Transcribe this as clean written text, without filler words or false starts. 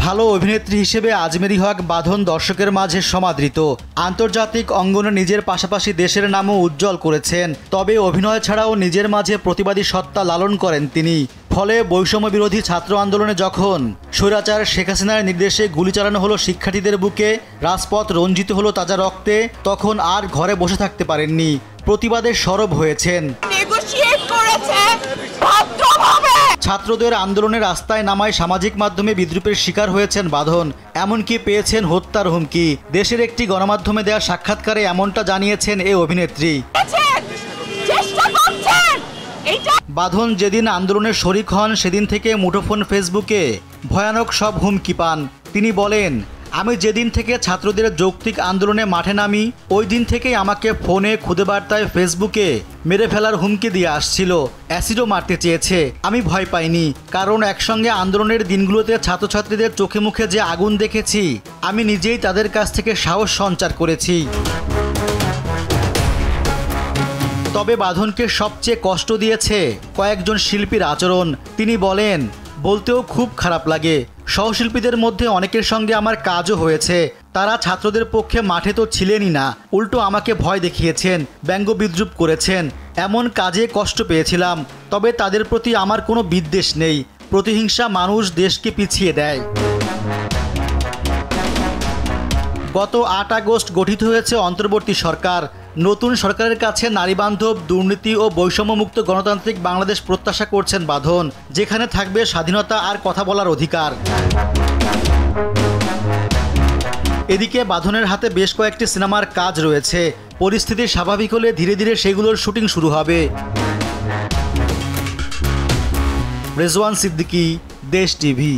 ভালো অভিনেত্রী হিসেবে আজমেরী হক বাঁধন দর্শকের মাঝে সমাদৃত। আন্তর্জাতিক অঙ্গনে নিজের পাশাপাশি দেশের নামও উজ্জ্বল করেছেন। তবে অভিনয় ছাড়াও নিজের মাঝে প্রতিবাদী সত্তা লালন করেন তিনি। ফলে বৈষম্য বিরোধী ছাত্র আন্দোলনে যখন স্বৈরাচার শেখ হাসিনার নির্দেশে গুলি চালানো হলো শিক্ষার্থীদের বুকে, রাজপথ রঞ্জিত হলো তাজা রক্তে, তখন আর ঘরে বসে থাকতে পারেননি, প্রতিবাদের সরব হয়েছেন। ছাত্রদের আন্দোলনের রাস্তায় নামায় সামাজিক মাধ্যমে বিদ্রূপের শিকার হয়েছেন বাঁধন, এমনকি পেয়েছেন হত্যার হুমকি। দেশের একটি গণমাধ্যমে দেওয়া সাক্ষাৎকারে এমনটা জানিয়েছেন এই অভিনেত্রী। বাঁধন যেদিন আন্দোলনের শরিক হন সেদিন থেকে মুঠোফোন ফেসবুকে ভয়ানক সব হুমকি পান। তিনি বলেন, আমি যেদিন থেকে ছাত্রদের যৌক্তিক আন্দোলনে মাঠে নামি ওই দিন থেকেই আমাকে ফোনে খুদে বার্তায় ফেসবুকে মেরে ফেলার হুমকি দিয়ে আসছিল, অ্যাসিডও মারতে চেয়েছে। আমি ভয় পাইনি, কারণ একসঙ্গে আন্দোলনের দিনগুলোতে ছাত্রছাত্রীদের চোখে মুখে যে আগুন দেখেছি, আমি নিজেই তাদের কাছ থেকে সাহস সঞ্চার করেছি। তবে বাঁধনকে সবচেয়ে কষ্ট দিয়েছে কয়েকজন শিল্পীর আচরণ। তিনি বলেন, বলতেও খুব খারাপ লাগে। সহশিল্পীদের মধ্যে অনেকের সঙ্গে আমার কাজও হয়েছে। তারা ছাত্রদের পক্ষে মাঠে তো ছিলেনই না, উল্টো আমাকে ভয় দেখিয়েছেন, ব্যঙ্গ বিদ্রূপ করেছেন। এমন কাজে কষ্ট পেয়েছিলাম। তবে তাদের প্রতি আমার কোনো বিদ্বেষ নেই। প্রতিহিংসা মানুষ দেশকে পিছিয়ে দেয়। গত ৮ আগস্ট গঠিত হয়েছে অন্তর্বর্তী সরকার। নতুন সরকারের কাছে নারীবান্ধব, দুর্নীতি ও বৈষম্যমুক্ত গণতান্ত্রিক বাংলাদেশ প্রত্যাশা করছেন বাঁধন, যেখানে থাকবে স্বাধীনতা আর কথা বলার অধিকার। এদিকে বাঁধনের হাতে বেশ কয়েকটি সিনেমার কাজ রয়েছে। পরিস্থিতি স্বাভাবিক হলে ধীরে ধীরে সেগুলোর শুটিং শুরু হবে। রেজওয়ান সিদ্দিকী, দেশ টিভি।